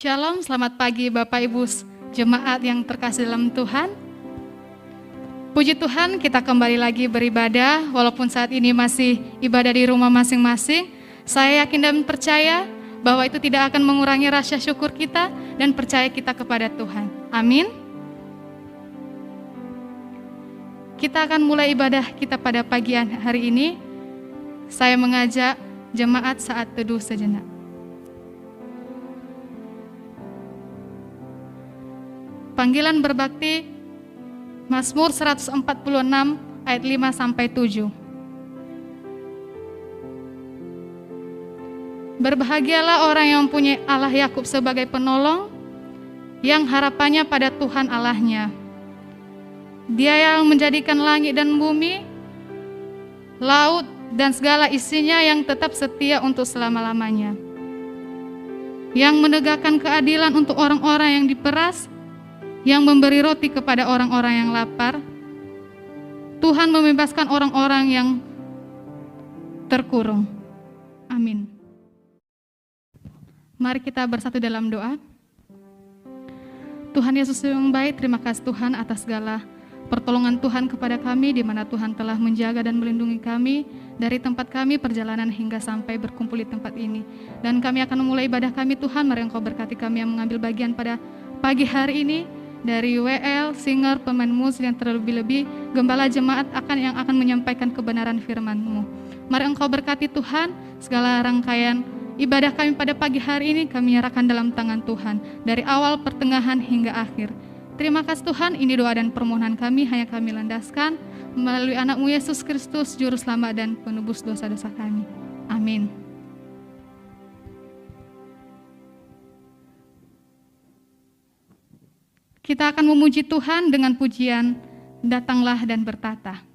Shalom, selamat pagi Bapak Ibu jemaat yang terkasih dalam Tuhan. Puji Tuhan, kita kembali lagi beribadah, walaupun saat ini masih ibadah di rumah masing-masing. Saya yakin dan percaya bahwa itu tidak akan mengurangi rasa syukur kita dan percaya kita kepada Tuhan. Amin. Kita akan mulai ibadah kita pada pagi hari ini. Saya mengajak jemaat saat teduh sejenak. Panggilan berbakti Mazmur 146 ayat 5 sampai 7. Berbahagialah orang yang mempunyai Allah Yakub sebagai penolong, yang harapannya pada Tuhan Allahnya. Dia yang menjadikan langit dan bumi, laut dan segala isinya, yang tetap setia untuk selama-lamanya. Yang menegakkan keadilan untuk orang-orang yang diperas, yang memberi roti kepada orang-orang yang lapar. Tuhan membebaskan orang-orang yang terkurung. Amin. Mari kita bersatu dalam doa. Tuhan Yesus yang baik, terima kasih Tuhan atas segala pertolongan Tuhan kepada kami, di mana Tuhan telah menjaga dan melindungi kami dari tempat kami perjalanan hingga sampai berkumpul di tempat ini. Dan kami akan memulai ibadah kami Tuhan, mari Engkau berkati kami yang mengambil bagian pada pagi hari ini. Dari WL, singer, pemain musik, yang terlebih-lebih gembala jemaat yang akan menyampaikan kebenaran firman-Mu. Mari Engkau berkati Tuhan, segala rangkaian ibadah kami pada pagi hari ini kami nyerahkan dalam tangan Tuhan, dari awal, pertengahan, hingga akhir. Terima kasih Tuhan, ini doa dan permohonan kami hanya kami landaskan melalui anak-Mu Yesus Kristus, Juru Selamat dan penebus dosa-dosa kami. Amin. Kita akan memuji Tuhan dengan pujian Datanglah dan Bertata.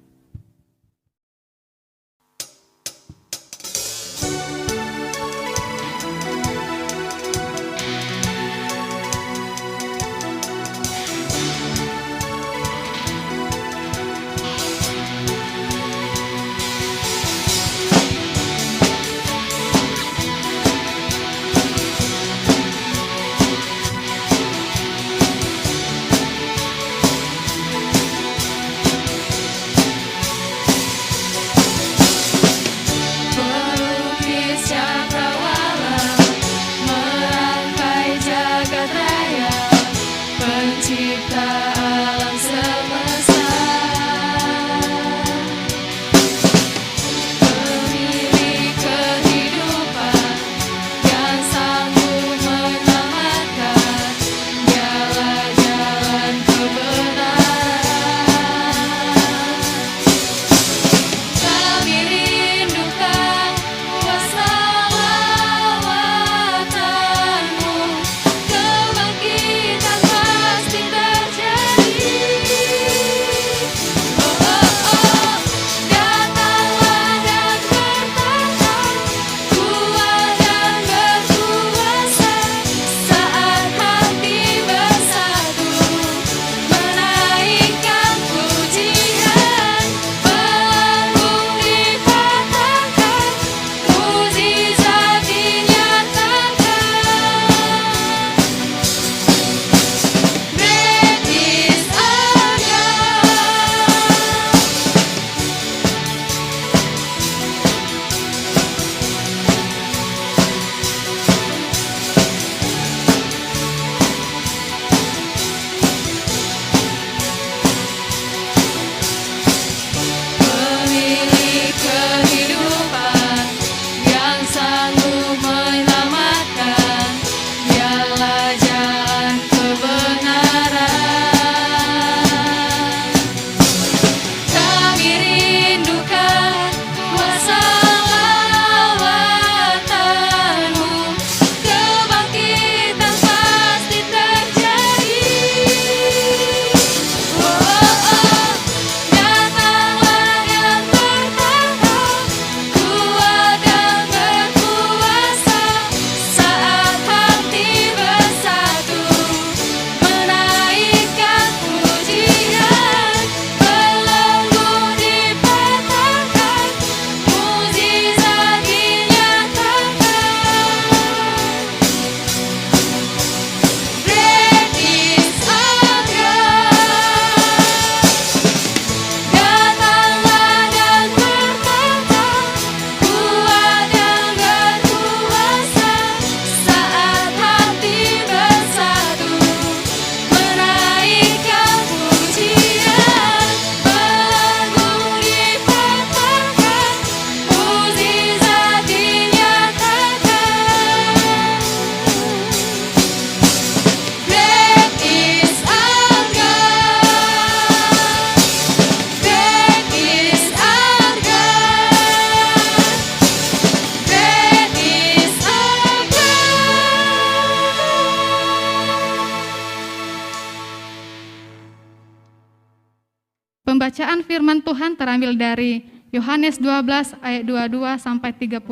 Pembacaan firman Tuhan terambil dari Yohanes 12 ayat 22 sampai 34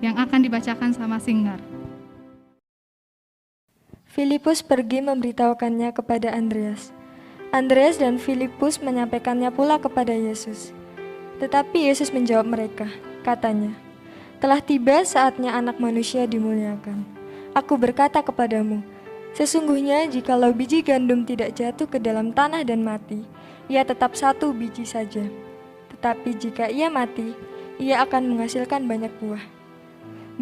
yang akan dibacakan sama Singgar. Filipus pergi memberitahukannya kepada Andreas. Andreas dan Filipus menyampaikannya pula kepada Yesus. Tetapi Yesus menjawab mereka, katanya, "Telah tiba saatnya Anak Manusia dimuliakan. Aku berkata kepadamu, sesungguhnya jikalau biji gandum tidak jatuh ke dalam tanah dan mati, ia tetap satu biji saja. Tetapi jika ia mati, ia akan menghasilkan banyak buah.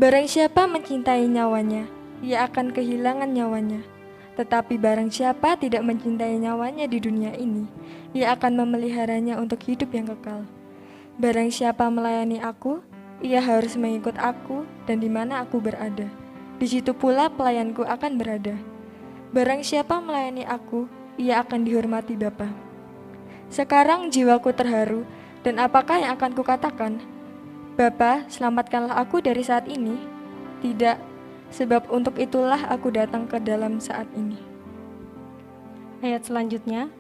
Barang siapa mencintai nyawanya, ia akan kehilangan nyawanya. Tetapi barang siapa tidak mencintai nyawanya di dunia ini, ia akan memeliharanya untuk hidup yang kekal. Barang siapa melayani aku, ia harus mengikut aku, dan di mana aku berada, di situ pula pelayanku akan berada. Barang siapa melayani aku, ia akan dihormati Bapa. Sekarang jiwaku terharu, dan apakah yang akan kukatakan? Bapa, selamatkanlah aku dari saat ini? Tidak, sebab untuk itulah aku datang ke dalam saat ini." Ayat selanjutnya,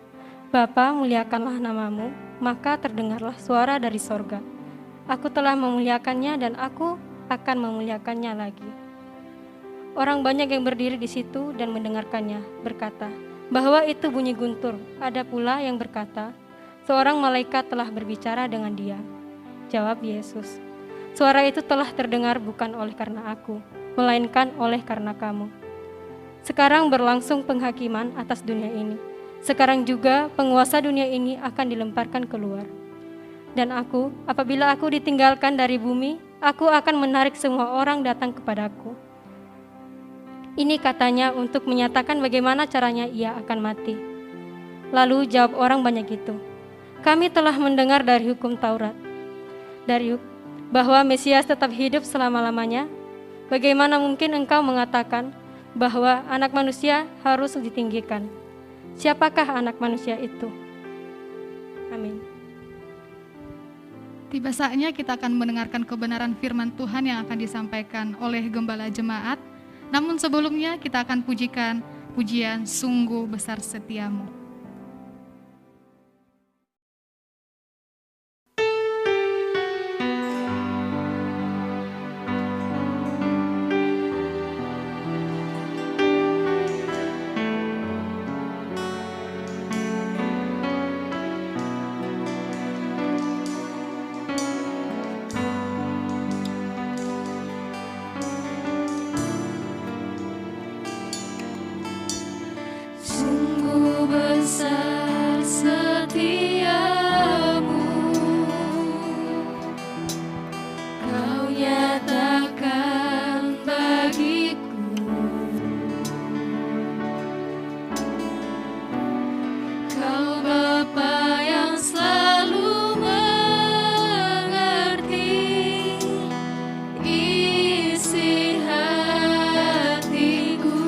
Bapa, muliakanlah namamu, maka terdengarlah suara dari sorga. Aku telah memuliakannya dan aku akan memuliakannya lagi. Orang banyak yang berdiri di situ dan mendengarkannya, berkata, bahwa itu bunyi guntur. Ada pula yang berkata, seorang malaikat telah berbicara dengan dia. Jawab Yesus, suara itu telah terdengar bukan oleh karena aku, melainkan oleh karena kamu. Sekarang berlangsung penghakiman atas dunia ini. Sekarang juga penguasa dunia ini akan dilemparkan keluar. Dan aku, apabila aku ditinggalkan dari bumi, aku akan menarik semua orang datang kepadaku. Ini katanya untuk menyatakan bagaimana caranya ia akan mati. Lalu jawab orang banyak itu, kami telah mendengar dari hukum Taurat, bahwa Mesias tetap hidup selama-lamanya. Bagaimana mungkin engkau mengatakan bahwa anak manusia harus ditinggikan? Siapakah anak manusia itu? Amin. Tiba saatnya kita akan mendengarkan kebenaran firman Tuhan yang akan disampaikan oleh Gembala Jemaat. Namun sebelumnya kita akan pujikan pujian Sungguh Besar Setiamu. Besar setiamu, kau nyatakan bagiku. Kau Bapa yang selalu mengerti isi hatiku.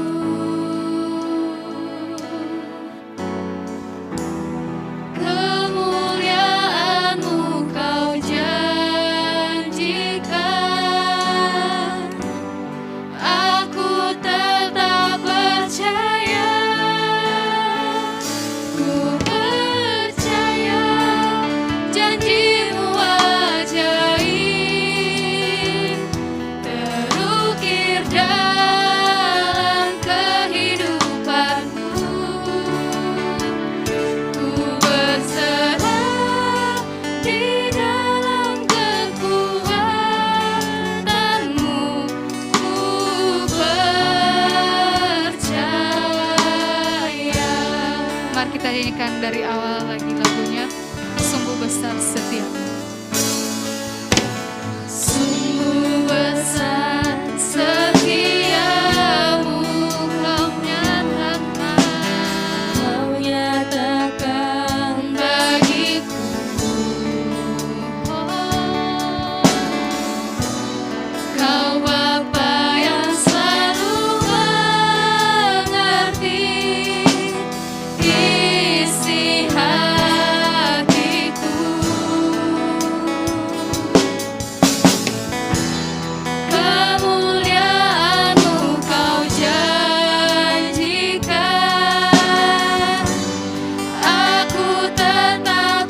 Kita nyanyikan dari awal lagi lagunya, Sungguh Besar Setiamu. Sungguh besar setiamu, kau nyatakan bagiku. Kau Bapa yang selalu mengerti isi hatiku. Kemuliaan-Mu kau janjikan, aku tetap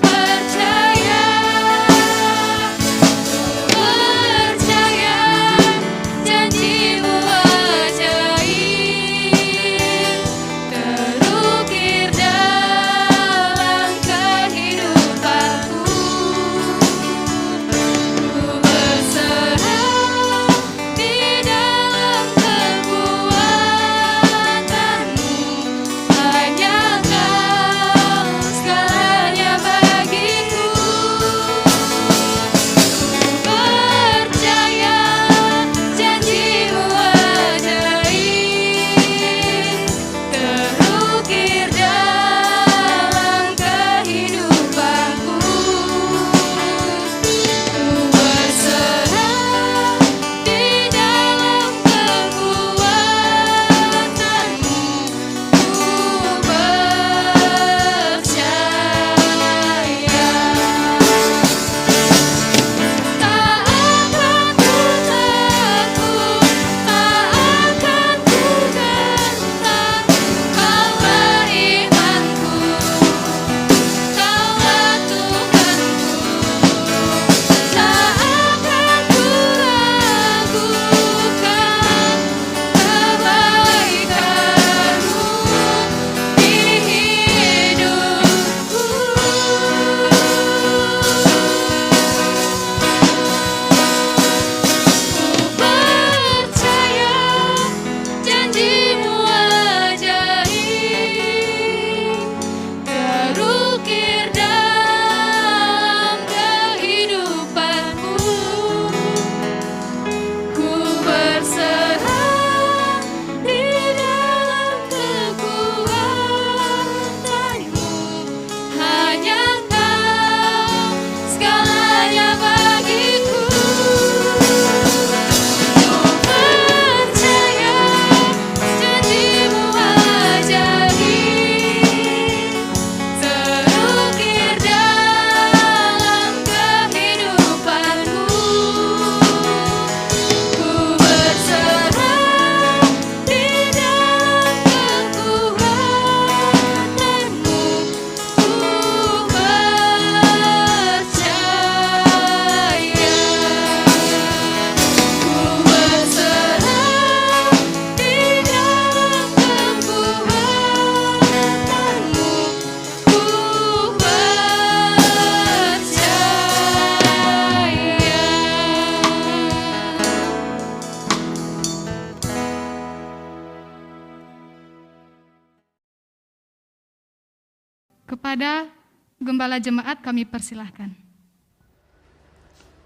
kepada Gembala Jemaat kami persilahkan.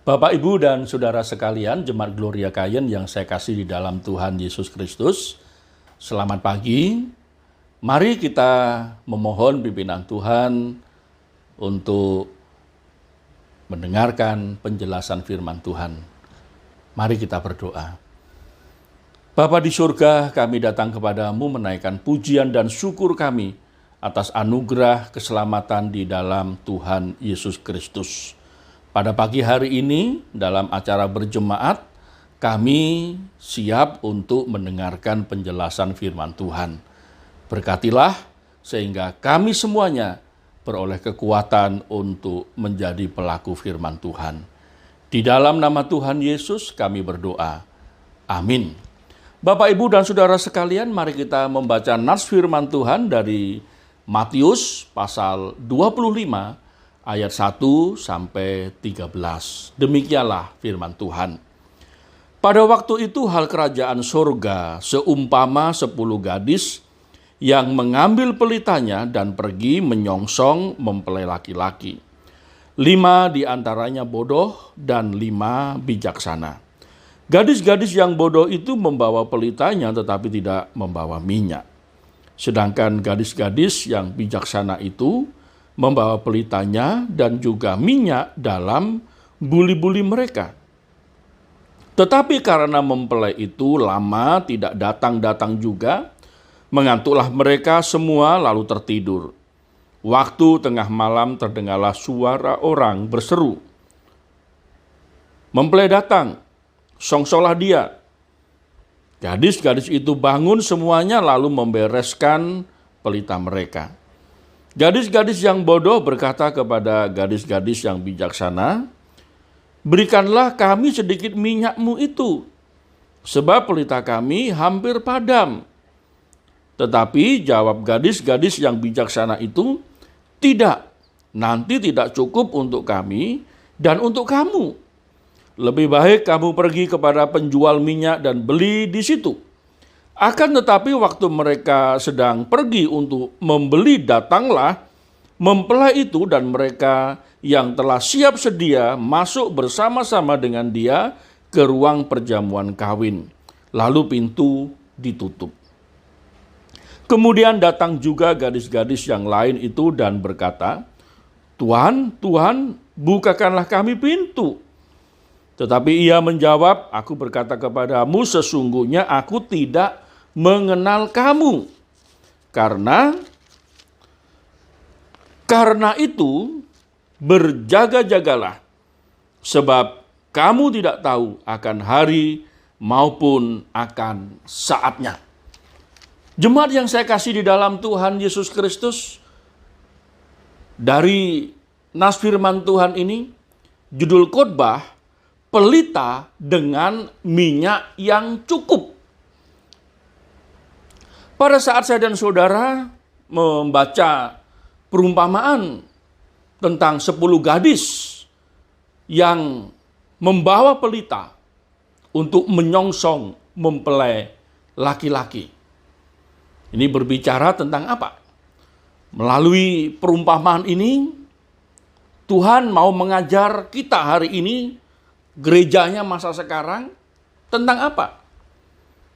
Bapak, Ibu, dan Saudara sekalian, Jemaat Gloria Kayen yang saya kasih di dalam Tuhan Yesus Kristus, selamat pagi. Mari kita memohon pimpinan Tuhan untuk mendengarkan penjelasan firman Tuhan. Mari kita berdoa. Bapa di surga, kami datang kepadamu menaikkan pujian dan syukur kami atas anugerah keselamatan di dalam Tuhan Yesus Kristus. Pada pagi hari ini, dalam acara berjemaat, kami siap untuk mendengarkan penjelasan firman Tuhan. Berkatilah sehingga kami semuanya beroleh kekuatan untuk menjadi pelaku firman Tuhan. Di dalam nama Tuhan Yesus kami berdoa. Amin. Bapak, Ibu, dan Saudara sekalian, mari kita membaca nas firman Tuhan dari Matius pasal 25 ayat 1 sampai 13. Demikianlah firman Tuhan. Pada waktu itu hal kerajaan surga seumpama 10 gadis yang mengambil pelitanya dan pergi menyongsong mempelai laki-laki. 5 di antaranya bodoh dan 5 bijaksana. Gadis-gadis yang bodoh itu membawa pelitanya tetapi tidak membawa minyak. Sedangkan gadis-gadis yang bijaksana itu membawa pelitanya dan juga minyak dalam buli-buli mereka. Tetapi karena mempelai itu lama tidak datang-datang juga, mengantuklah mereka semua lalu tertidur. Waktu tengah malam terdengarlah suara orang berseru, "Mempelai datang, songsonglah dia." Gadis-gadis itu bangun semuanya lalu membereskan pelita mereka. Gadis-gadis yang bodoh berkata kepada gadis-gadis yang bijaksana, "Berikanlah kami sedikit minyakmu itu, sebab pelita kami hampir padam." Tetapi jawab gadis-gadis yang bijaksana itu, "Tidak, nanti tidak cukup untuk kami dan untuk kamu. Lebih baik kamu pergi kepada penjual minyak dan beli di situ." Akan tetapi waktu mereka sedang pergi untuk membeli, datanglah mempelai itu dan mereka yang telah siap sedia masuk bersama-sama dengan dia ke ruang perjamuan kawin. Lalu pintu ditutup. Kemudian datang juga gadis-gadis yang lain itu dan berkata, "Tuhan, Tuhan, bukakanlah kami pintu." Tetapi ia menjawab, "Aku berkata kepadamu, sesungguhnya aku tidak mengenal kamu. Karena itu berjaga-jagalah, sebab kamu tidak tahu akan hari maupun akan saatnya." Jemaat yang saya kasih di dalam Tuhan Yesus Kristus, dari nas firman Tuhan ini, judul khotbah, pelita dengan minyak yang cukup. Pada saat saya dan saudara membaca perumpamaan tentang 10 gadis yang membawa pelita untuk menyongsong mempelai laki-laki. Ini berbicara tentang apa? Melalui perumpamaan ini, Tuhan mau mengajar kita hari ini, gerejanya masa sekarang, tentang apa?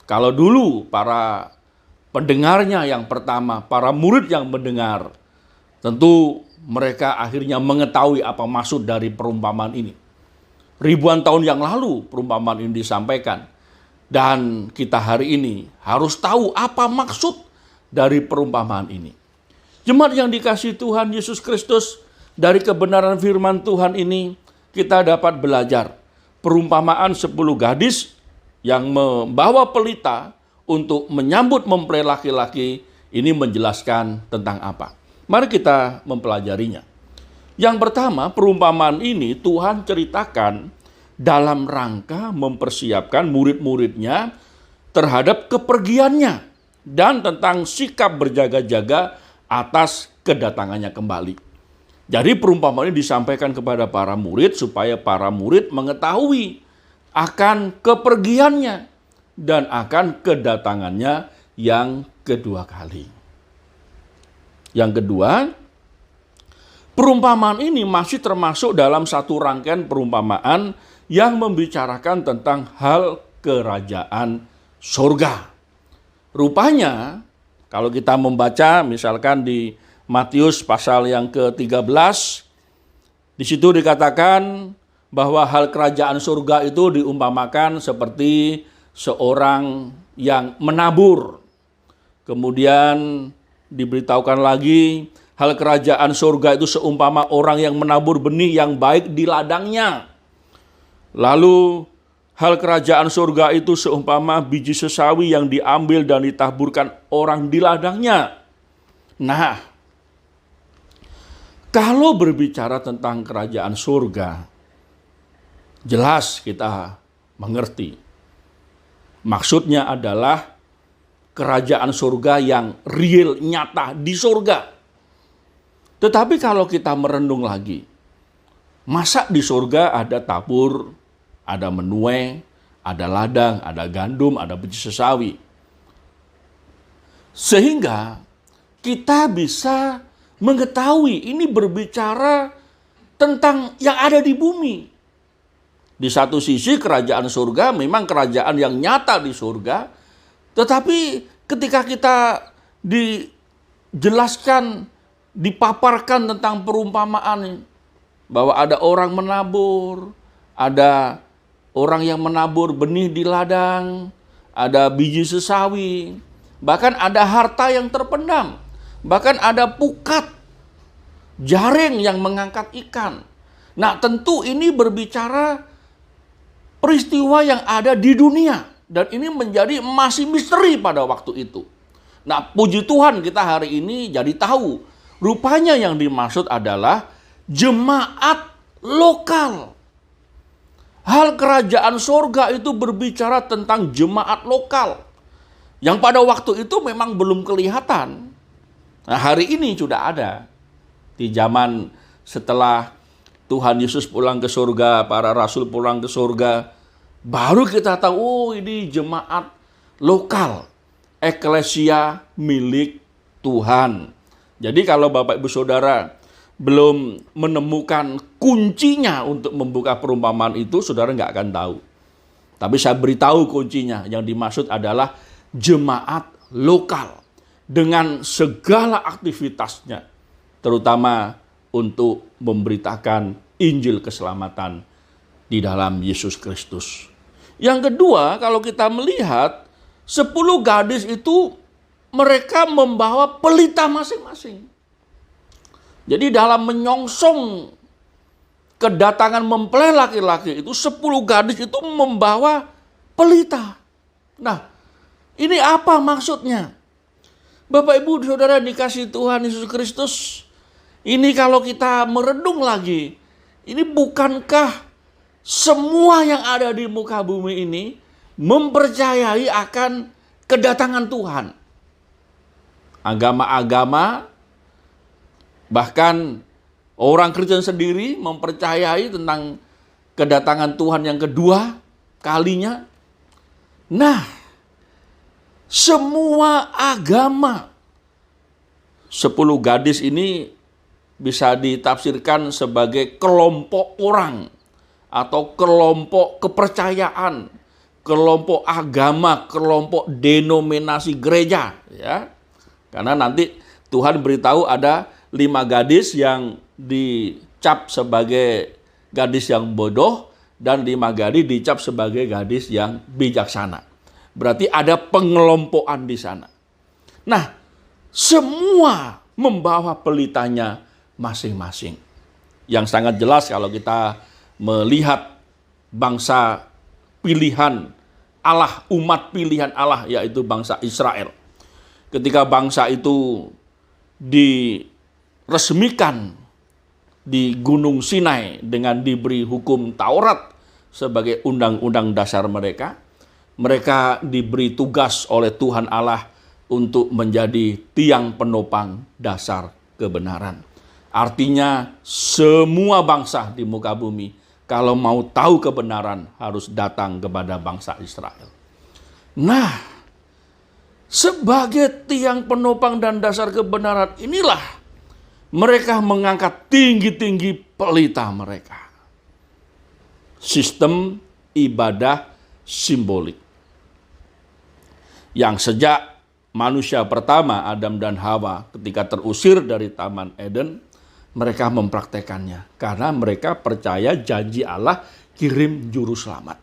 Kalau dulu para pendengarnya yang pertama, para murid yang mendengar, tentu mereka akhirnya mengetahui apa maksud dari perumpamaan ini. Ribuan tahun yang lalu perumpamaan ini disampaikan. Dan kita hari ini harus tahu apa maksud dari perumpamaan ini. Jemaat yang dikasihi Tuhan Yesus Kristus, dari kebenaran firman Tuhan ini kita dapat belajar perumpamaan 10 gadis yang membawa pelita untuk menyambut mempelai laki-laki ini menjelaskan tentang apa. Mari kita mempelajarinya. Yang pertama, perumpamaan ini Tuhan ceritakan dalam rangka mempersiapkan murid-muridnya terhadap kepergiannya dan tentang sikap berjaga-jaga atas kedatangannya kembali. Jadi perumpamaan ini disampaikan kepada para murid supaya para murid mengetahui akan kepergiannya dan akan kedatangannya yang kedua kali. Yang kedua, perumpamaan ini masih termasuk dalam satu rangkaian perumpamaan yang membicarakan tentang hal kerajaan surga. Rupanya, kalau kita membaca misalkan di Matius pasal yang ke-13, di situ dikatakan bahwa hal kerajaan surga itu diumpamakan seperti seorang yang menabur. Kemudian diberitahukan lagi, hal kerajaan surga itu seumpama orang yang menabur benih yang baik di ladangnya. Lalu hal kerajaan surga itu seumpama biji sesawi yang diambil dan ditaburkan orang di ladangnya. Nah, kalau berbicara tentang kerajaan surga, jelas kita mengerti. Maksudnya adalah kerajaan surga yang real, nyata di surga. Tetapi kalau kita merenung lagi, masa di surga ada tabur, ada menuai, ada ladang, ada gandum, ada biji sesawi. Sehingga kita bisa mengetahui ini berbicara tentang yang ada di bumi. Di satu sisi kerajaan surga memang kerajaan yang nyata di surga, tetapi ketika kita dijelaskan, dipaparkan tentang perumpamaan bahwa ada orang menabur, ada orang yang menabur benih di ladang, ada biji sesawi, bahkan ada harta yang terpendam, bahkan ada pukat, jaring yang mengangkat ikan. Nah, tentu ini berbicara peristiwa yang ada di dunia. Dan ini menjadi masih misteri pada waktu itu. Nah, puji Tuhan kita hari ini jadi tahu. Rupanya yang dimaksud adalah jemaat lokal. Hal kerajaan surga itu berbicara tentang jemaat lokal. Yang pada waktu itu memang belum kelihatan. Nah, hari ini sudah ada. Di zaman setelah Tuhan Yesus pulang ke surga, para rasul pulang ke surga, baru kita tahu, oh ini jemaat lokal, eklesia milik Tuhan. Jadi kalau Bapak Ibu Saudara belum menemukan kuncinya untuk membuka perumpamaan itu, saudara nggak akan tahu. Tapi saya beritahu kuncinya, yang dimaksud adalah jemaat lokal dengan segala aktivitasnya, terutama untuk memberitakan Injil keselamatan di dalam Yesus Kristus. Yang kedua, kalau kita melihat 10 gadis itu mereka membawa pelita masing-masing. Jadi dalam menyongsong kedatangan mempelai laki-laki itu 10 gadis itu membawa pelita. Nah, ini apa maksudnya? Bapak Ibu Saudara dikasih Tuhan Yesus Kristus, ini kalau kita merenung lagi, ini bukankah semua yang ada di muka bumi ini mempercayai akan kedatangan Tuhan? Agama-agama, bahkan orang Kristen sendiri mempercayai tentang kedatangan Tuhan yang kedua kalinya. Nah, semua agama, 10 gadis ini bisa ditafsirkan sebagai kelompok orang atau kelompok kepercayaan, kelompok agama, kelompok denominasi gereja, ya. Karena nanti Tuhan beritahu ada 5 gadis yang dicap sebagai gadis yang bodoh dan 5 gadis dicap sebagai gadis yang bijaksana. Berarti ada pengelompokan di sana. Nah, semua membawa pelitanya masing-masing. Yang sangat jelas kalau kita melihat bangsa pilihan Allah, umat pilihan Allah, yaitu bangsa Israel. Ketika bangsa itu diresmikan di Gunung Sinai dengan diberi hukum Taurat sebagai undang-undang dasar mereka, mereka diberi tugas oleh Tuhan Allah untuk menjadi tiang penopang dasar kebenaran. Artinya semua bangsa di muka bumi kalau mau tahu kebenaran harus datang kepada bangsa Israel. Nah, sebagai tiang penopang dan dasar kebenaran inilah mereka mengangkat tinggi-tinggi pelita mereka. Sistem ibadah simbolik. Yang sejak manusia pertama, Adam dan Hawa, ketika terusir dari Taman Eden, mereka mempraktekannya. Karena mereka percaya janji Allah kirim juru selamat.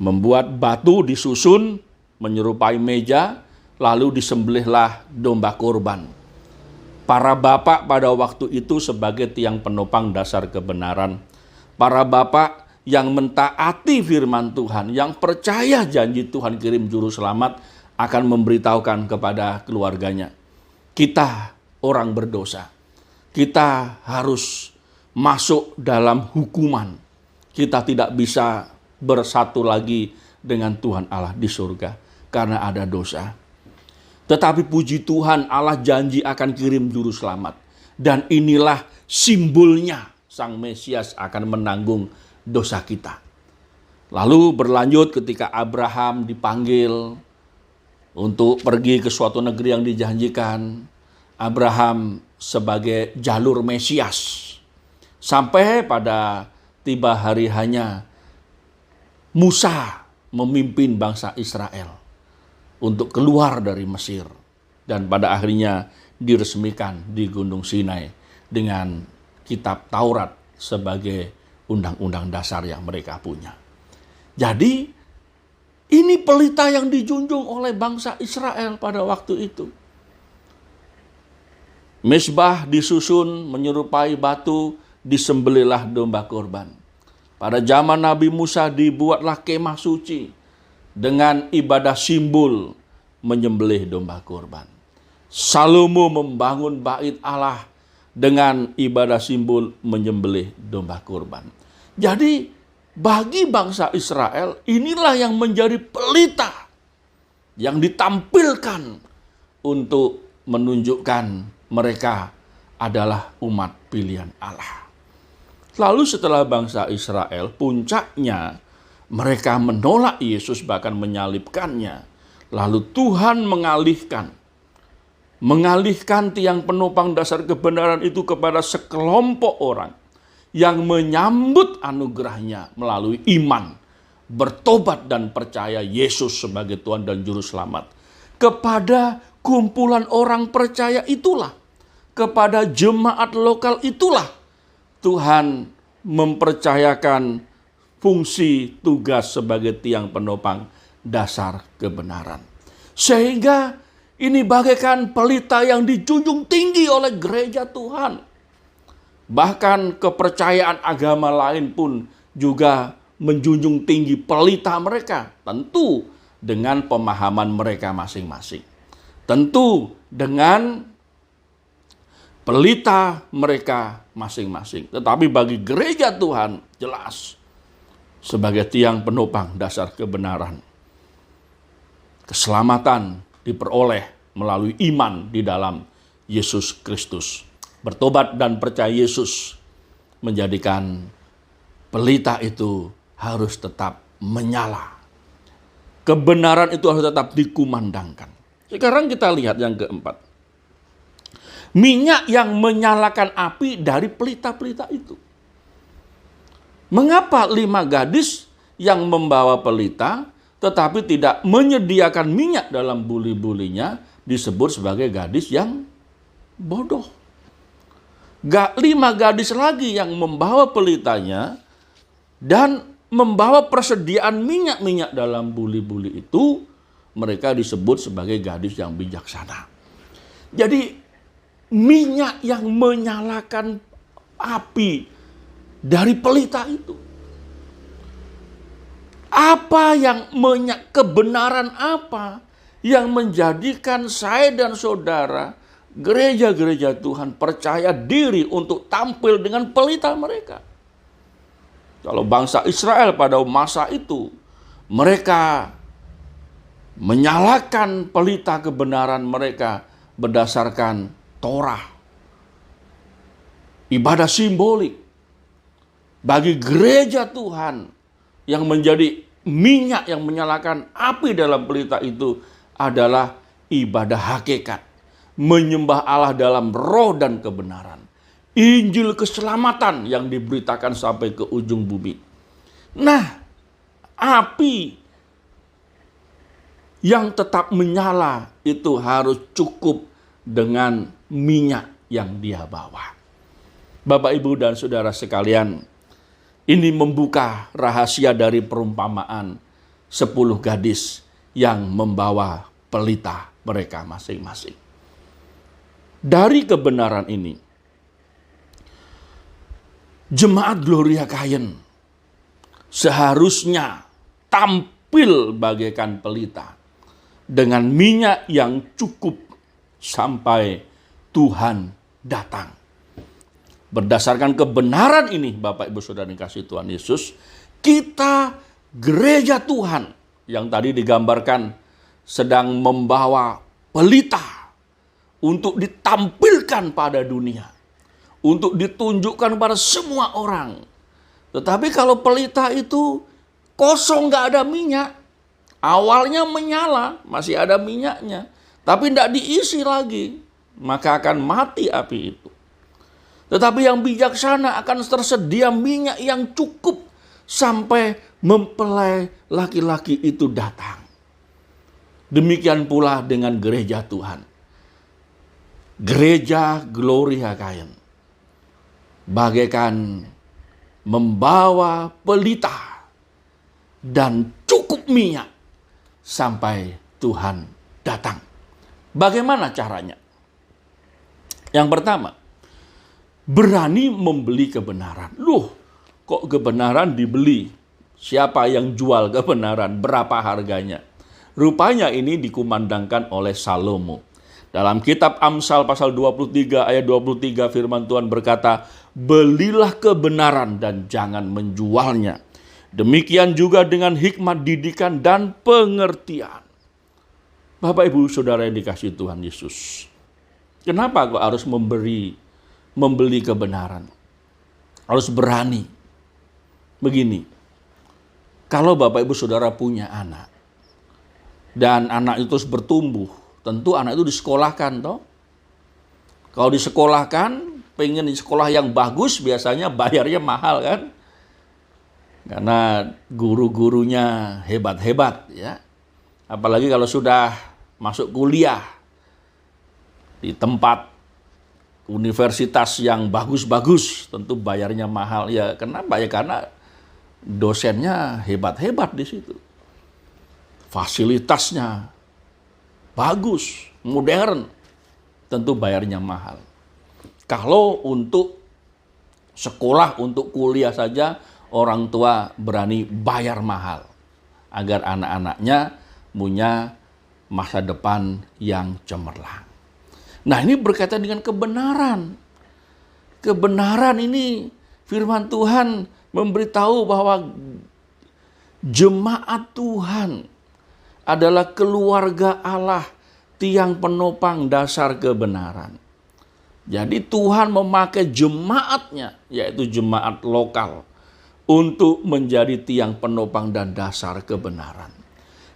Membuat batu disusun menyerupai meja, lalu disembelihlah domba kurban. Para bapak pada waktu itu sebagai tiang penopang dasar kebenaran. Para bapak yang mentaati firman Tuhan, yang percaya janji Tuhan kirim juru selamat, akan memberitahukan kepada keluarganya, kita orang berdosa, kita harus masuk dalam hukuman. Kita tidak bisa bersatu lagi dengan Tuhan Allah di surga karena ada dosa. Tetapi puji Tuhan, Allah janji akan kirim juru selamat. Dan inilah simbolnya, Sang Mesias akan menanggung dosa kita. Lalu berlanjut ketika Abraham dipanggil untuk pergi ke suatu negeri yang dijanjikan. Abraham sebagai jalur Mesias. Sampai pada tiba hari hanya Musa memimpin bangsa Israel untuk keluar dari Mesir. Dan pada akhirnya diresmikan di Gunung Sinai dengan kitab Taurat sebagai undang-undang dasar yang mereka punya. Jadi ini pelita yang dijunjung oleh bangsa Israel pada waktu itu. Mezbah disusun menyerupai batu, disembelihlah domba kurban. Pada zaman Nabi Musa dibuatlah kemah suci dengan ibadah simbol menyembelih domba kurban. Salomo membangun bait Allah dengan ibadah simbol menyembelih domba kurban. Jadi bagi bangsa Israel inilah yang menjadi pelita yang ditampilkan untuk menunjukkan mereka adalah umat pilihan Allah. Lalu setelah bangsa Israel, puncaknya mereka menolak Yesus bahkan menyalibkannya. Lalu Tuhan mengalihkan tiang penopang dasar kebenaran itu kepada sekelompok orang yang menyambut anugerahnya melalui iman, bertobat dan percaya Yesus sebagai Tuhan dan Juru Selamat. Kepada kumpulan orang percaya itulah, kepada jemaat lokal itulah Tuhan mempercayakan fungsi tugas sebagai tiang penopang dasar kebenaran. Sehingga ini bagaikan pelita yang dijunjung tinggi oleh gereja Tuhan. Bahkan kepercayaan agama lain pun juga menjunjung tinggi pelita mereka. Tentu dengan pemahaman mereka masing-masing. Tentu dengan pelita mereka masing-masing. Tetapi bagi gereja Tuhan jelas sebagai tiang penopang dasar kebenaran. Keselamatan diperoleh melalui iman di dalam Yesus Kristus. Bertobat dan percaya Yesus menjadikan pelita itu harus tetap menyala. Kebenaran itu harus tetap dikumandangkan. Sekarang kita lihat yang keempat. Minyak yang menyalakan api dari pelita-pelita itu. Mengapa 5 gadis yang membawa pelita tetapi tidak menyediakan minyak dalam buli-bulinya disebut sebagai gadis yang bodoh? 5 gadis lagi yang membawa pelitanya dan membawa persediaan minyak-minyak dalam buli-buli itu, mereka disebut sebagai gadis yang bijaksana. Jadi minyak yang menyalakan api dari pelita itu. Apa yang kebenaran apa yang menjadikan saya dan saudara, gereja-gereja Tuhan percaya diri untuk tampil dengan pelita mereka? Kalau bangsa Israel pada masa itu, mereka menyalakan pelita kebenaran mereka berdasarkan Torah. Ibadah simbolik. Bagi gereja Tuhan yang menjadi minyak yang menyalakan api dalam pelita itu adalah ibadah hakikat. menyembah Allah dalam roh dan kebenaran. Injil keselamatan yang diberitakan sampai ke ujung bumi. Nah, api yang tetap menyala itu harus cukup dengan minyak yang dia bawa. Bapak, Ibu, dan saudara sekalian, ini membuka rahasia dari perumpamaan 10 gadis yang membawa pelita mereka masing-masing. Dari kebenaran ini, jemaat Gloria Kayen seharusnya tampil bagaikan pelita dengan minyak yang cukup sampai Tuhan datang. Berdasarkan kebenaran ini, Bapak, Ibu, Saudara dikasih Tuhan Yesus, kita gereja Tuhan yang tadi digambarkan sedang membawa pelita untuk ditampilkan pada dunia, untuk ditunjukkan pada semua orang. Tetapi kalau pelita itu kosong, nggak ada minyak, awalnya menyala, masih ada minyaknya, tapi tidak diisi lagi, maka akan mati api itu. Tetapi yang bijaksana akan tersedia minyak yang cukup sampai mempelai laki-laki itu datang. Demikian pula dengan gereja Tuhan. Gereja Gloria Kayen bagaikan membawa pelita dan cukup minyak sampai Tuhan datang. Bagaimana caranya? Yang pertama, berani membeli kebenaran. Loh, kok kebenaran dibeli? Siapa yang jual kebenaran? Berapa harganya? Rupanya ini dikumandangkan oleh Salomo. Dalam kitab Amsal pasal 23 ayat 23 firman Tuhan berkata, belilah kebenaran dan jangan menjualnya. Demikian juga dengan hikmat didikan dan pengertian. Bapak, Ibu, Saudara yang dikasihi Tuhan Yesus. Kenapa kok harus membeli kebenaran? Harus berani. Begini, kalau Bapak, Ibu, Saudara punya anak, dan anak itu terus bertumbuh, tentu anak itu disekolahkan, toh. Kalau disekolahkan, pengen di sekolah yang bagus, biasanya bayarnya mahal, kan? Karena guru-gurunya hebat-hebat, ya. Apalagi kalau sudah masuk kuliah di tempat universitas yang bagus-bagus, tentu bayarnya mahal. Ya, kenapa? Ya karena dosennya hebat-hebat di situ. Fasilitasnya bagus, modern, tentu bayarnya mahal. Kalau untuk sekolah, untuk kuliah saja, orang tua berani bayar mahal agar anak-anaknya punya masa depan yang cemerlang. Nah, ini berkaitan dengan kebenaran. Kebenaran ini firman Tuhan memberitahu bahwa jemaat Tuhan adalah keluarga Allah, tiang penopang dasar kebenaran. Jadi Tuhan memakai jemaatnya, yaitu jemaat lokal, untuk menjadi tiang penopang dan dasar kebenaran.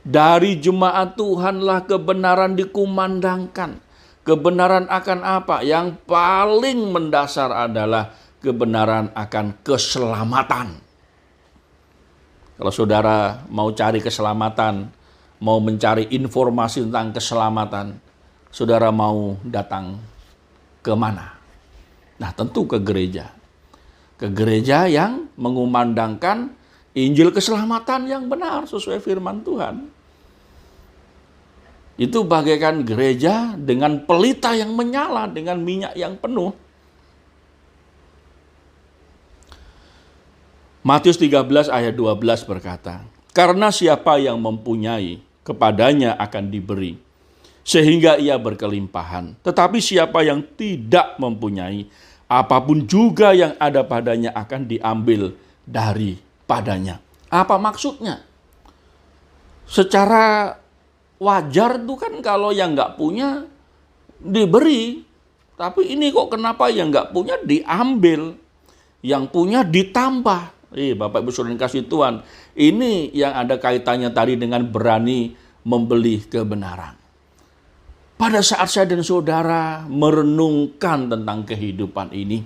Dari jemaat Tuhanlah kebenaran dikumandangkan. Kebenaran akan apa? Yang paling mendasar adalah kebenaran akan keselamatan. Kalau saudara mau cari keselamatan, mau mencari informasi tentang keselamatan, saudara mau datang ke mana? Nah, tentu ke gereja. Ke gereja yang mengumandangkan Injil keselamatan yang benar sesuai firman Tuhan. Itu bagaikan gereja dengan pelita yang menyala, dengan minyak yang penuh. Matius 13 ayat 12 berkata, karena siapa yang mempunyai, kepadanya akan diberi, sehingga ia berkelimpahan. Tetapi siapa yang tidak mempunyai, apapun juga yang ada padanya akan diambil daripadanya. Apa maksudnya? Secara wajar tuh kan kalau yang nggak punya diberi. Tapi ini kok kenapa yang nggak punya diambil, yang punya ditambah. Bapak Ibu Saudara kasih Tuhan, ini yang ada kaitannya tadi dengan berani membeli kebenaran. pada saat saya dan saudara merenungkan tentang kehidupan ini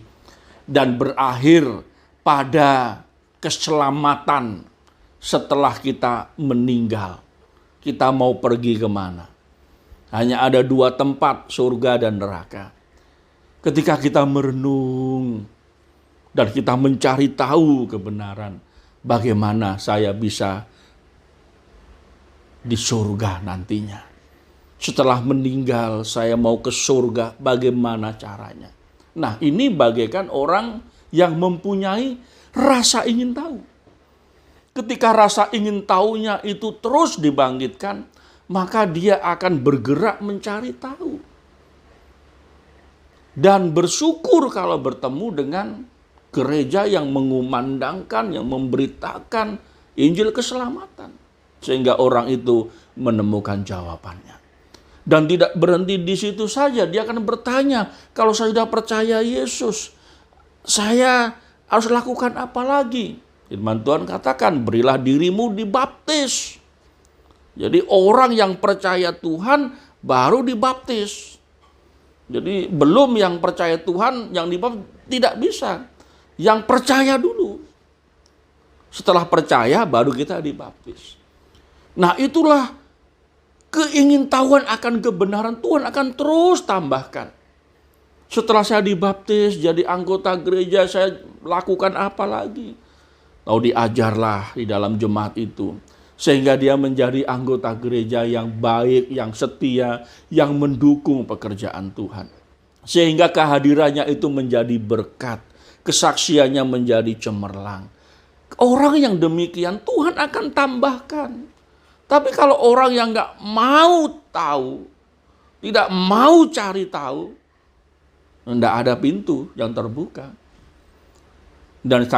dan berakhir pada keselamatan setelah kita meninggal, kita mau pergi kemana? Hanya ada dua tempat, surga dan neraka. Ketika kita merenung dan kita mencari tahu kebenaran, bagaimana saya bisa di surga nantinya. Setelah meninggal saya mau ke surga, bagaimana caranya? Nah, ini bagaikan orang yang mempunyai rasa ingin tahu. Ketika rasa ingin tahunya itu terus dibangkitkan, maka dia akan bergerak mencari tahu. Dan bersyukur kalau bertemu dengan gereja yang mengumandangkan, yang memberitakan Injil keselamatan. Sehingga orang itu menemukan jawabannya. Dan tidak berhenti di situ saja, dia akan bertanya, kalau saya sudah percaya Yesus, saya harus lakukan apa lagi? Firman Tuhan katakan, berilah dirimu dibaptis. Jadi orang yang percaya Tuhan baru dibaptis. Jadi belum yang percaya Tuhan yang dibaptis tidak bisa. Yang percaya dulu. Setelah percaya baru kita dibaptis. Nah, itulah keingintahuan akan kebenaran Tuhan akan terus tambahkan. Setelah saya dibaptis jadi anggota gereja, saya lakukan apa lagi? Lalu diajarlah di dalam jemaat itu. Sehingga dia menjadi anggota gereja yang baik, yang setia, yang mendukung pekerjaan Tuhan. Sehingga kehadirannya itu menjadi berkat. Kesaksiannya menjadi cemerlang. Orang yang demikian Tuhan akan tambahkan. Tapi kalau orang yang gak mau tahu, tidak mau cari tahu, tidak ada pintu yang terbuka. Dan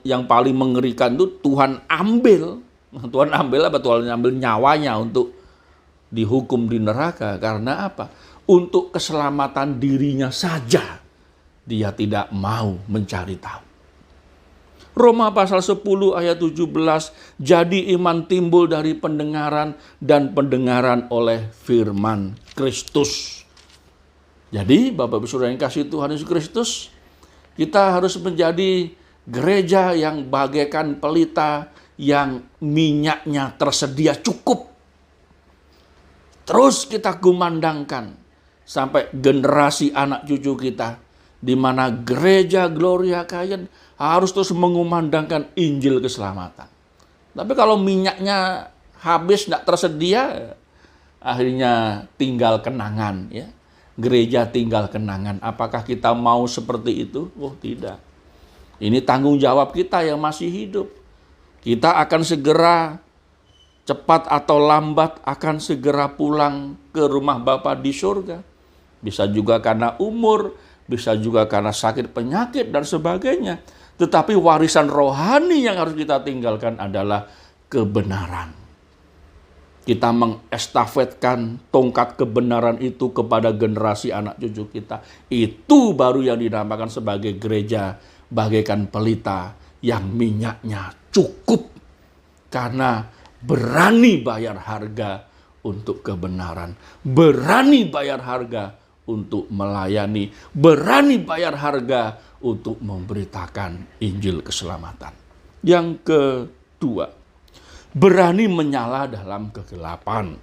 yang paling mengerikan itu Tuhan ambil. Tuhan ambil apa? Tuhan ambil nyawanya untuk dihukum di neraka. Karena apa? Untuk keselamatan dirinya saja dia tidak mau mencari tahu. Roma pasal 10 ayat 17, jadi iman timbul dari pendengaran dan pendengaran oleh firman Kristus. Jadi Bapak Ibu Saudara yang kasih Tuhan Yesus Kristus, kita harus menjadi gereja yang bagaikan pelita yang minyaknya tersedia cukup. Terus kita kumandangkan sampai generasi anak cucu kita, di mana gereja Gloria Kayen harus terus mengumandangkan Injil keselamatan. Tapi kalau minyaknya habis, tidak tersedia, akhirnya tinggal kenangan, ya. Gereja tinggal kenangan. Apakah kita mau seperti itu? Oh, tidak. Ini tanggung jawab kita yang masih hidup. Kita akan segera, cepat atau lambat, akan segera pulang ke rumah Bapa di surga. Bisa juga karena umur, bisa juga karena sakit penyakit dan sebagainya. Tetapi warisan rohani yang harus kita tinggalkan adalah kebenaran. Kita mengestafetkan tongkat kebenaran itu kepada generasi anak cucu kita. Itu baru yang dinamakan sebagai gereja bagaikan pelita yang minyaknya cukup. Karena berani bayar harga untuk kebenaran. Berani bayar harga untuk melayani. Berani bayar harga untuk memberitakan Injil keselamatan. Yang kedua, berani menyala dalam kegelapan.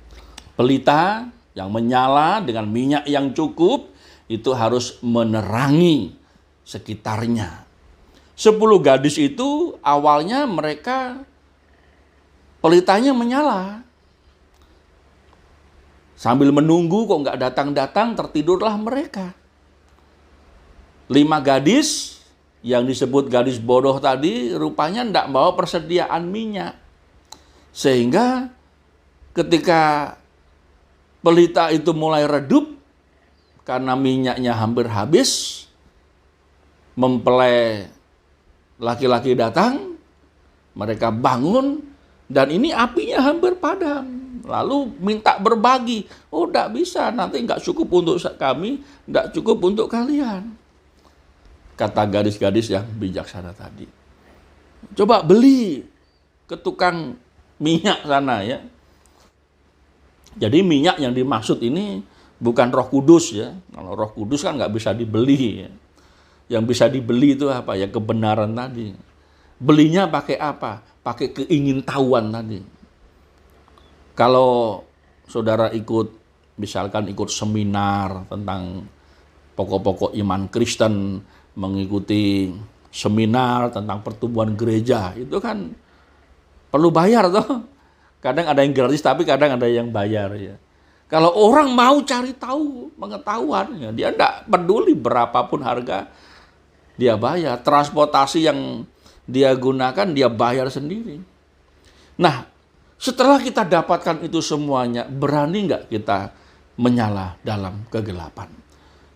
Pelita yang menyala dengan minyak yang cukup itu harus menerangi sekitarnya. 10 gadis itu awalnya mereka pelitanya menyala. Sambil menunggu kok nggak datang-datang, tertidurlah mereka. 5 gadis yang disebut gadis bodoh tadi rupanya tidak bawa persediaan minyak. Sehingga ketika pelita itu mulai redup karena minyaknya hampir habis, mempelai laki-laki datang, mereka bangun dan ini apinya hampir padam. Lalu minta berbagi. Oh, tidak bisa, nanti nggak cukup untuk kami, nggak cukup untuk kalian. Kata gadis-gadis yang bijaksana tadi. Coba beli ke tukang minyak sana, ya. Jadi minyak yang dimaksud ini bukan Roh Kudus ya. Kalau Roh Kudus kan nggak bisa dibeli ya. Yang bisa dibeli itu apa ya? Kebenaran tadi. Belinya pakai apa? Pakai keingintahuan tadi. Kalau saudara misalkan ikut seminar tentang pokok-pokok iman Kristen, mengikuti seminar tentang pertumbuhan gereja, itu kan perlu bayar toh. Kadang ada yang gratis tapi kadang ada yang bayar ya. Kalau orang mau cari tahu, pengetahuan, ya, dia enggak peduli berapapun harga, dia bayar. Transportasi yang dia gunakan, dia bayar sendiri. Nah, setelah kita dapatkan itu semuanya, berani enggak kita menyala dalam kegelapan?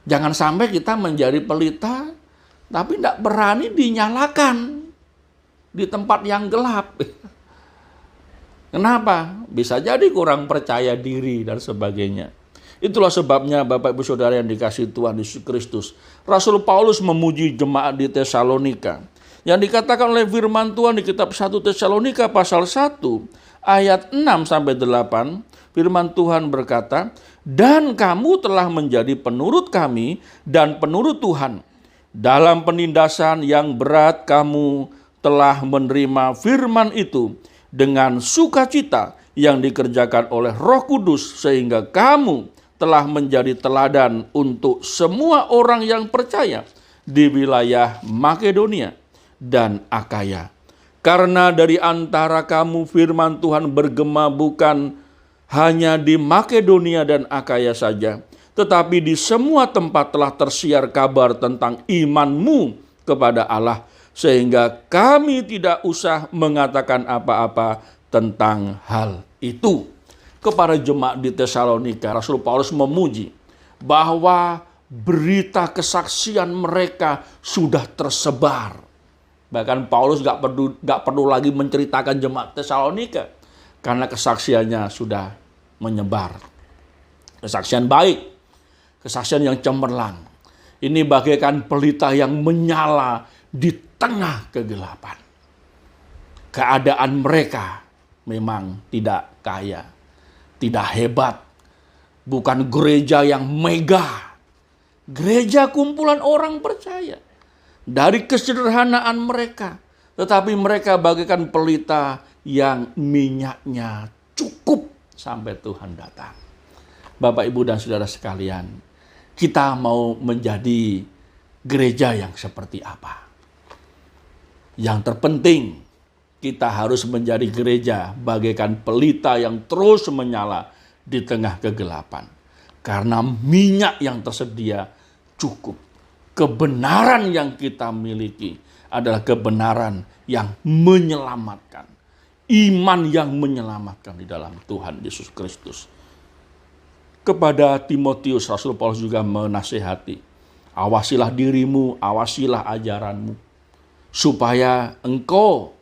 Jangan sampai kita menjadi pelita, tapi enggak berani dinyalakan di tempat yang gelap. Kenapa? Bisa jadi kurang percaya diri dan sebagainya. Itulah sebabnya Bapak Ibu Saudara yang dikasihi Tuhan Yesus Kristus, Rasul Paulus memuji jemaat di Tesalonika. Yang dikatakan oleh firman Tuhan di kitab 1 Tesalonika pasal 1 ayat 6-8, firman Tuhan berkata, "Dan kamu telah menjadi penurut kami dan penurut Tuhan. Dalam penindasan yang berat kamu telah menerima firman itu dengan sukacita yang dikerjakan oleh Roh Kudus, sehingga kamu telah menjadi teladan untuk semua orang yang percaya di wilayah Makedonia dan Akaya. Karena dari antara kamu firman Tuhan bergema bukan hanya di Makedonia dan Akaya saja, tetapi di semua tempat telah tersiar kabar tentang imanmu kepada Allah, sehingga kami tidak usah mengatakan apa-apa tentang hal itu." Kepada jemaat di Tesalonika, Rasul Paulus memuji bahwa berita kesaksian mereka sudah tersebar. Bahkan Paulus gak perlu lagi menceritakan jemaat Tesalonika, karena kesaksiannya sudah menyebar. Kesaksian baik, kesaksian yang cemerlang. Ini bagaikan pelita yang menyala di tengah kegelapan. Keadaan mereka memang tidak kaya, tidak hebat, bukan gereja yang megah. Gereja kumpulan orang percaya. Dari kesederhanaan mereka, tetapi mereka bagaikan pelita yang minyaknya cukup sampai Tuhan datang. Bapak, Ibu, dan saudara sekalian, kita mau menjadi gereja yang seperti apa? Yang terpenting, kita harus menjadi gereja bagaikan pelita yang terus menyala di tengah kegelapan. Karena minyak yang tersedia cukup. Kebenaran yang kita miliki adalah kebenaran yang menyelamatkan. Iman yang menyelamatkan di dalam Tuhan Yesus Kristus. Kepada Timotius, Rasul Paulus juga menasihati, awasilah dirimu, awasilah ajaranmu, supaya engkau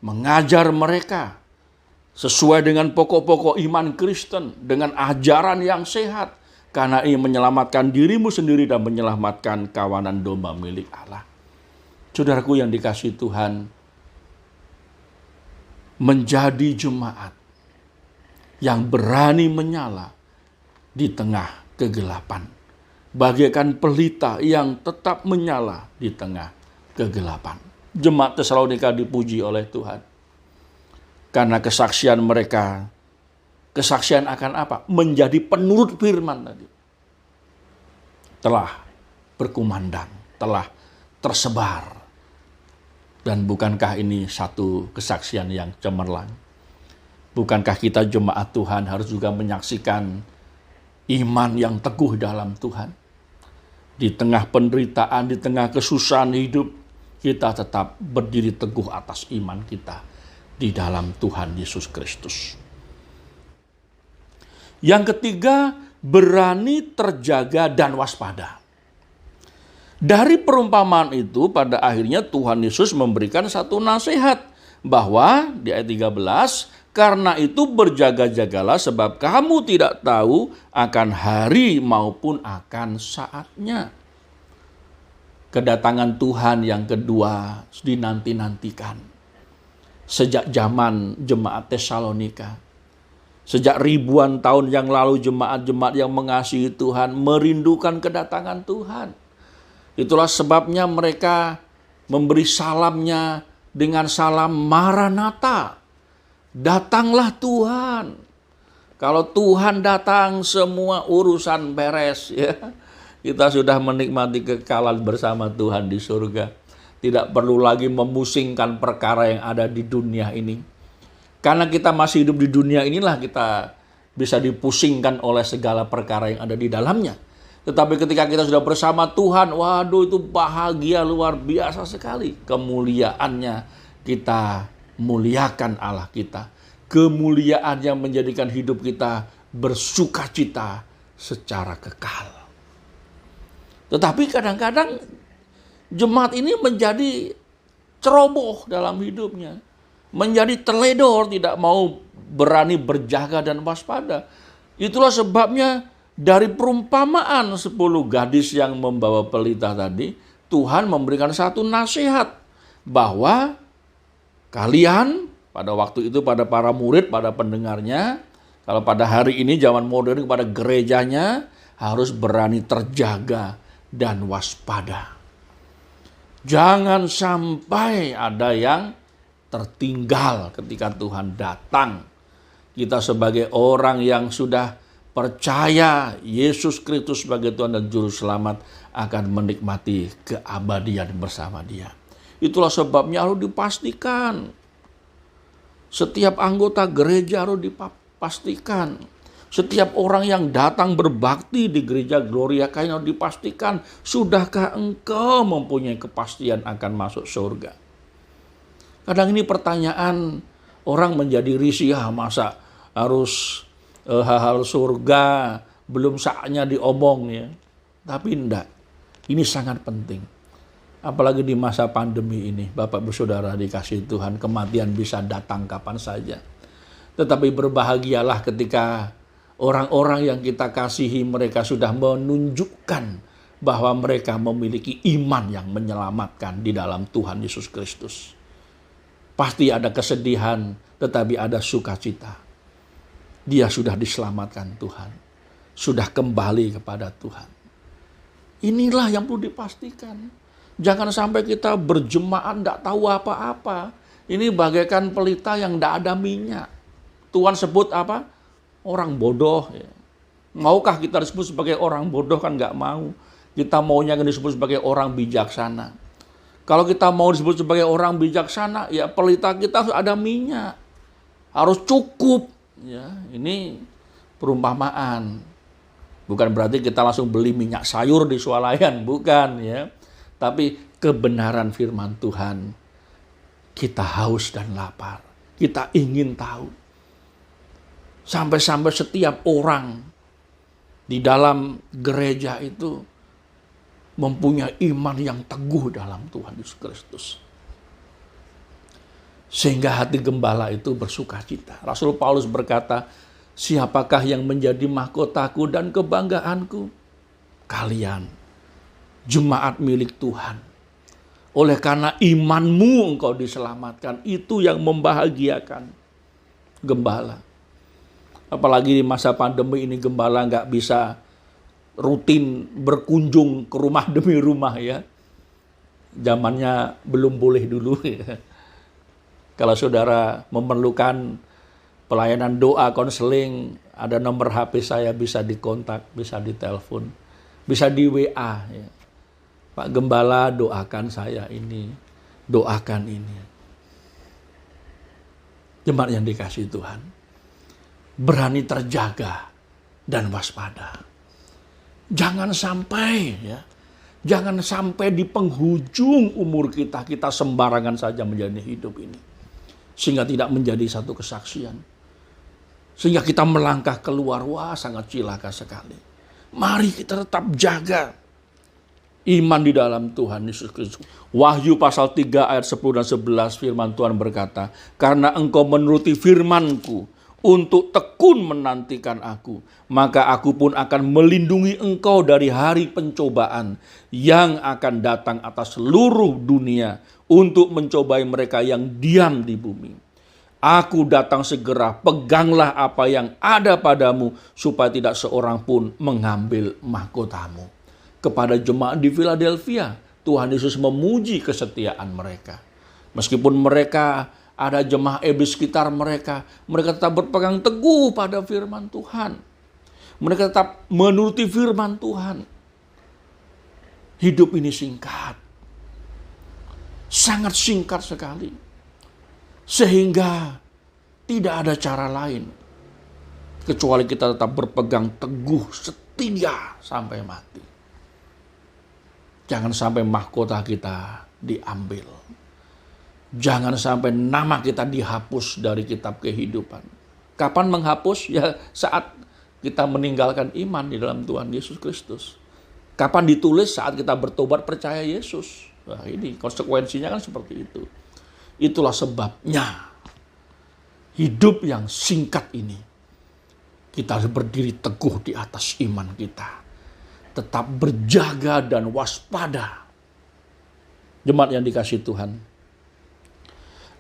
mengajar mereka sesuai dengan pokok-pokok iman Kristen, dengan ajaran yang sehat, karena ini menyelamatkan dirimu sendiri dan menyelamatkan kawanan domba milik Allah. Saudaraku yang dikasihi Tuhan, menjadi jemaat yang berani menyala di tengah kegelapan, bagaikan pelita yang tetap menyala di tengah kegelapan. Jemaat Tesalonika dipuji oleh Tuhan karena kesaksian mereka, kesaksian akan apa? Menjadi penurut firman tadi, telah berkumandang, telah tersebar. Dan bukankah ini satu kesaksian yang cemerlang? Bukankah kita jemaat Tuhan harus juga menyaksikan iman yang teguh dalam Tuhan? Di tengah penderitaan, di tengah kesusahan hidup, kita tetap berdiri teguh atas iman kita di dalam Tuhan Yesus Kristus. Yang ketiga, berani, terjaga, dan waspada. Dari perumpamaan itu, pada akhirnya Tuhan Yesus memberikan satu nasihat, bahwa di ayat 13, karena itu berjaga-jagalah sebab kamu tidak tahu akan hari maupun akan saatnya. Kedatangan Tuhan yang kedua dinanti-nantikan. Sejak zaman jemaat Tesalonika, Sejak ribuan tahun yang lalu jemaat-jemaat yang mengasihi Tuhan merindukan kedatangan Tuhan. Itulah sebabnya mereka memberi salamnya dengan salam Maranatha. Datanglah Tuhan. Kalau Tuhan datang semua urusan beres ya. Kita sudah menikmati kekekalan bersama Tuhan di surga. Tidak perlu lagi memusingkan perkara yang ada di dunia ini. Karena kita masih hidup di dunia inilah kita bisa dipusingkan oleh segala perkara yang ada di dalamnya. Tetapi ketika kita sudah bersama Tuhan, waduh itu bahagia luar biasa sekali. Kemuliaannya kita muliakan Allah kita. Kemuliaan yang menjadikan hidup kita bersukacita secara kekal. Tetapi kadang-kadang jemaat ini menjadi ceroboh dalam hidupnya. Menjadi teledor, tidak mau berani berjaga dan waspada. Itulah sebabnya dari perumpamaan 10 gadis yang membawa pelita tadi, Tuhan memberikan satu nasihat bahwa kalian pada waktu itu, pada para murid, pada pendengarnya, kalau pada hari ini zaman modern kepada gerejanya, harus berani terjaga dan waspada. Jangan sampai ada yang tertinggal ketika Tuhan datang. Kita sebagai orang yang sudah percaya Yesus Kristus sebagai Tuhan dan Juru Selamat akan menikmati keabadian bersama Dia. Itulah sebabnya harus dipastikan. Setiap anggota gereja harus dipastikan. Setiap orang yang datang berbakti di gereja Gloria Kain harus dipastikan, sudahkah engkau mempunyai kepastian akan masuk surga? Kadang ini pertanyaan orang menjadi risih, masa harus hal-hal surga belum saatnya diomong ya. Tapi enggak, ini sangat penting. Apalagi di masa pandemi ini, Bapak Saudara dikasihi Tuhan, kematian bisa datang kapan saja. Tetapi berbahagialah ketika orang-orang yang kita kasihi mereka sudah menunjukkan bahwa mereka memiliki iman yang menyelamatkan di dalam Tuhan Yesus Kristus. Pasti ada kesedihan, tetapi ada sukacita. Dia sudah diselamatkan Tuhan. Sudah kembali kepada Tuhan. Inilah yang perlu dipastikan. Jangan sampai kita berjemaat tidak tahu apa-apa. Ini bagaikan pelita yang tidak ada minyak. Tuhan sebut apa? Orang bodoh. Ya. Maukah kita disebut sebagai orang bodoh? Kan nggak mau. Kita maunya disebut sebagai orang bijaksana. Kalau kita mau disebut sebagai orang bijaksana, ya pelita kita harus ada minyak. Harus cukup. Ya, ini perumpamaan. Bukan berarti kita langsung beli minyak sayur di swalayan, bukan ya. Tapi kebenaran firman Tuhan, kita haus dan lapar. Kita ingin tahu. Sampai-sampai setiap orang di dalam gereja itu mempunyai iman yang teguh dalam Tuhan Yesus Kristus. Sehingga hati gembala itu bersukacita. Rasul Paulus berkata, siapakah yang menjadi mahkotaku dan kebanggaanku? Kalian, jemaat milik Tuhan. Oleh karena imanmu engkau diselamatkan. Itu yang membahagiakan gembala. Apalagi di masa pandemi ini gembala nggak bisa rutin berkunjung ke rumah demi rumah ya. Zamannya belum boleh dulu ya. Kalau saudara memerlukan pelayanan doa, konseling, ada nomor HP saya, bisa dikontak, bisa ditelepon, bisa di WA. Ya. Pak Gembala doakan saya ini, doakan ini. Jemaat yang dikasihi Tuhan, berani terjaga dan waspada. Jangan sampai ya, jangan sampai di penghujung umur kita sembarangan saja menjalani hidup ini. Sehingga tidak menjadi satu kesaksian. Sehingga kita melangkah keluar, wah sangat cilaka sekali. Mari kita tetap jaga iman di dalam Tuhan Yesus Kristus. Wahyu pasal 3 ayat 10 dan 11 firman Tuhan berkata, karena engkau menuruti firman-Ku untuk tekun menantikan Aku, maka Aku pun akan melindungi engkau dari hari pencobaan yang akan datang atas seluruh dunia untuk mencobai mereka yang diam di bumi. Aku datang segera, peganglah apa yang ada padamu, supaya tidak seorang pun mengambil mahkotamu. Kepada jemaat di Philadelphia, Tuhan Yesus memuji kesetiaan mereka. Meskipun mereka ada jemaah iblis sekitar mereka tetap berpegang teguh pada firman Tuhan. Mereka tetap menuruti firman Tuhan. Hidup ini singkat. Sangat singkat sekali. Sehingga tidak ada cara lain kecuali kita tetap berpegang teguh, setia sampai mati. Jangan sampai mahkota kita diambil. Jangan sampai nama kita dihapus dari kitab kehidupan. Kapan menghapus? Ya saat kita meninggalkan iman di dalam Tuhan Yesus Kristus. Kapan ditulis? Saat kita bertobat percaya Yesus. Nah, ini konsekuensinya kan seperti itu. Itulah sebabnya hidup yang singkat ini kita harus berdiri teguh di atas iman kita. Tetap berjaga dan waspada. Jemaat yang dikasihi Tuhan,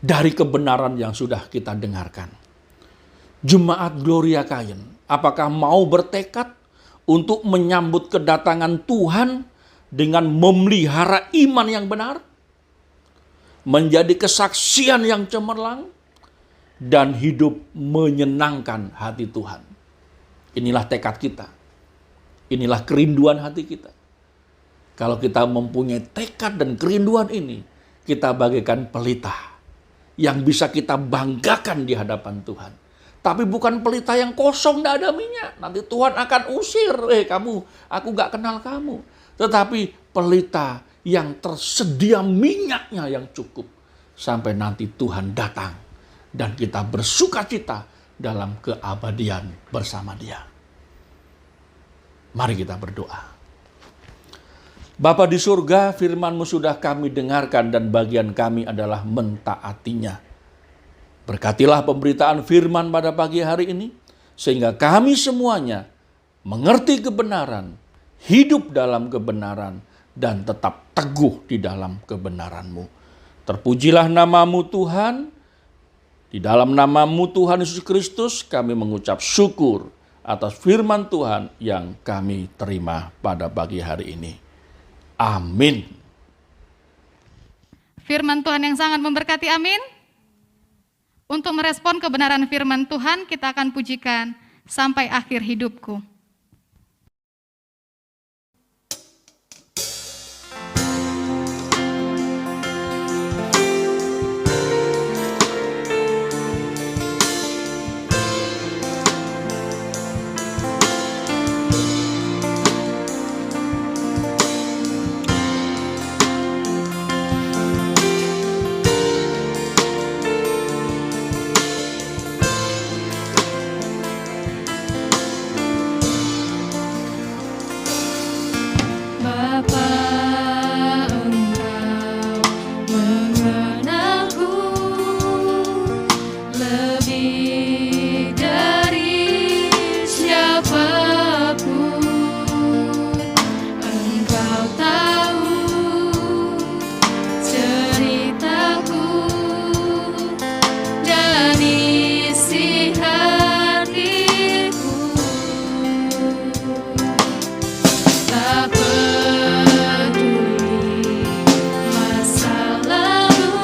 dari kebenaran yang sudah kita dengarkan, Jemaat Gloria Kain, apakah mau bertekad untuk menyambut kedatangan Tuhan dengan memelihara iman yang benar, menjadi kesaksian yang cemerlang, dan hidup menyenangkan hati Tuhan? Inilah tekad kita. Inilah kerinduan hati kita. Kalau kita mempunyai tekad dan kerinduan ini, kita bagaikan pelita yang bisa kita banggakan di hadapan Tuhan. Tapi bukan pelita yang kosong, tidak ada minyak. Nanti Tuhan akan usir, kamu, aku gak kenal kamu. Tetapi pelita yang tersedia minyaknya yang cukup. Sampai nanti Tuhan datang dan kita bersukacita dalam keabadian bersama Dia. Mari kita berdoa. Bapa di surga, firman-Mu sudah kami dengarkan dan bagian kami adalah mentaatinya. Berkatilah pemberitaan firman pada pagi hari ini, sehingga kami semuanya mengerti kebenaran, hidup dalam kebenaran, dan tetap teguh di dalam kebenaran-Mu. Terpujilah nama-Mu Tuhan. Di dalam nama-Mu Tuhan Yesus Kristus kami mengucap syukur atas firman Tuhan yang kami terima pada pagi hari ini. Amin. Firman Tuhan yang sangat memberkati, amin. Untuk merespon kebenaran firman Tuhan, kita akan pujikan sampai akhir hidupku. Tak peduli masa lalu.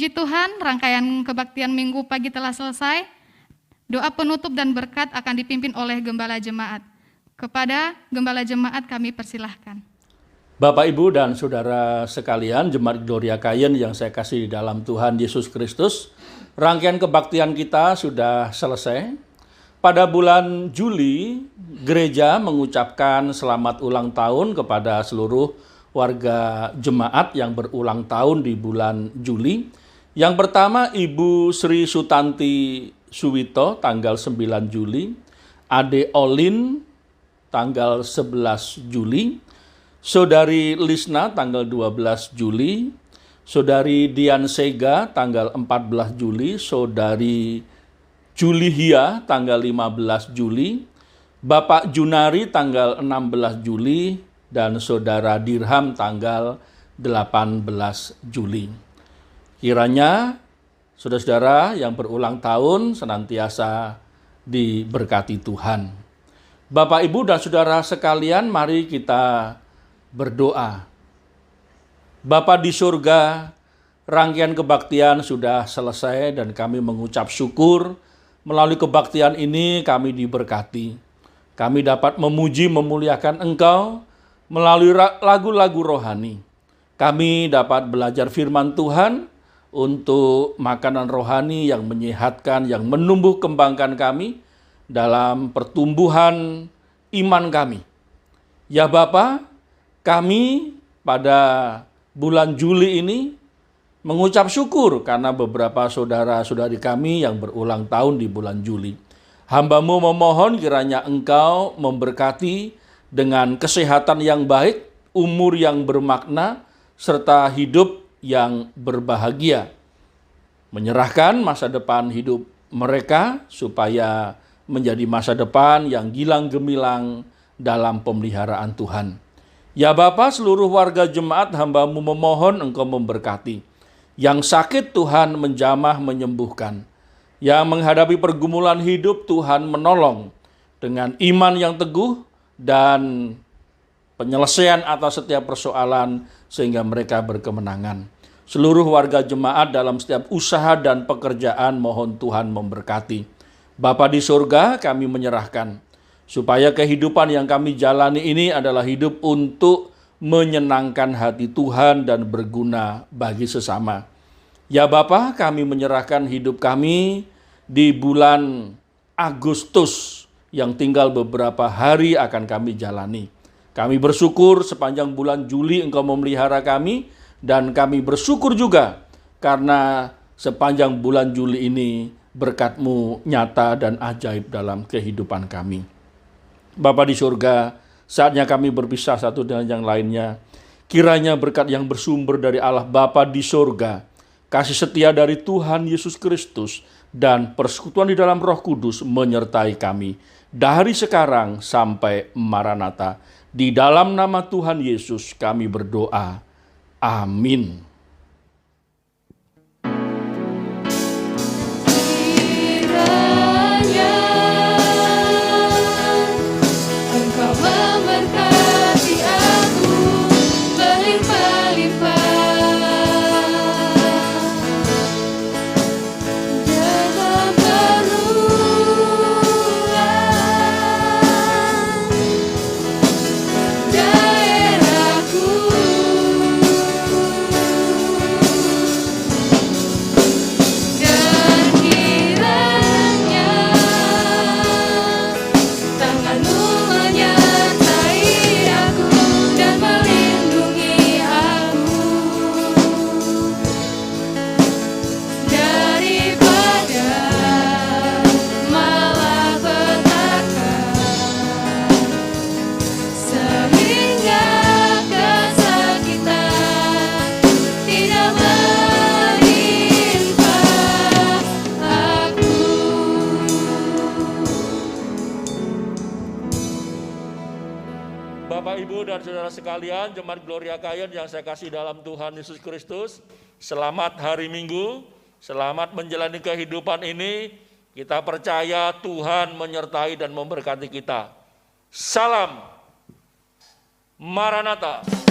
Puji Tuhan, rangkaian kebaktian minggu pagi telah selesai. Doa penutup dan berkat akan dipimpin oleh Gembala Jemaat. Kepada Gembala Jemaat kami persilahkan. Bapak, Ibu, dan Saudara sekalian, Jemaat Gloria Kayen yang saya kasih di dalam Tuhan Yesus Kristus, rangkaian kebaktian kita sudah selesai. Pada bulan Juli, gereja mengucapkan selamat ulang tahun kepada seluruh warga jemaat yang berulang tahun di bulan Juli. Yang pertama, Ibu Sri Sutanti Suwito, tanggal 9 Juli, Ade Olin, tanggal 11 Juli, Saudari Lisna, tanggal 12 Juli, Saudari Dian Sega, tanggal 14 Juli, Saudari Julihia, tanggal 15 Juli, Bapak Junari, tanggal 16 Juli, dan Saudara Dirham, tanggal 18 Juli. Kiranya saudara-saudara yang berulang tahun senantiasa diberkati Tuhan. Bapak, Ibu, dan saudara sekalian, mari kita berdoa. Bapa di surga, rangkaian kebaktian sudah selesai dan kami mengucap syukur. Melalui kebaktian ini kami diberkati. Kami dapat memuji, memuliakan Engkau melalui lagu-lagu rohani. Kami dapat belajar firman Tuhan untuk makanan rohani yang menyehatkan, yang menumbuh kembangkan kami dalam pertumbuhan iman kami. Ya Bapa, kami pada bulan Juli ini mengucap syukur karena beberapa saudara-saudari kami yang berulang tahun di bulan Juli. Hamba-Mu memohon kiranya Engkau memberkati dengan kesehatan yang baik, umur yang bermakna, serta hidup yang berbahagia. Menyerahkan masa depan hidup mereka supaya menjadi masa depan yang gilang gemilang dalam pemeliharaan Tuhan. Ya Bapa, seluruh warga jemaat hamba-Mu memohon Engkau memberkati. Yang sakit Tuhan menjamah menyembuhkan. Yang menghadapi pergumulan hidup Tuhan menolong. Dengan iman yang teguh dan penyelesaian atas setiap persoalan sehingga mereka berkemenangan. Seluruh warga jemaat dalam setiap usaha dan pekerjaan mohon Tuhan memberkati. Bapa di surga, kami menyerahkan supaya kehidupan yang kami jalani ini adalah hidup untuk menyenangkan hati Tuhan dan berguna bagi sesama. Ya Bapa, kami menyerahkan hidup kami di bulan Agustus yang tinggal beberapa hari akan kami jalani. Kami bersyukur sepanjang bulan Juli Engkau memelihara kami, dan kami bersyukur juga karena sepanjang bulan Juli ini berkat-Mu nyata dan ajaib dalam kehidupan kami. Bapa di surga, saatnya kami berpisah satu dengan yang lainnya. Kiranya berkat yang bersumber dari Allah Bapa di surga, kasih setia dari Tuhan Yesus Kristus, dan persekutuan di dalam Roh Kudus menyertai kami dari sekarang sampai Maranatha. Di dalam nama Tuhan Yesus kami berdoa. Amin. Bapak, Ibu, dan saudara sekalian, Jemaat Gloria Kayen yang saya kasih dalam Tuhan Yesus Kristus, selamat hari Minggu, selamat menjalani kehidupan ini. Kita percaya Tuhan menyertai dan memberkati kita. Salam Maranatha.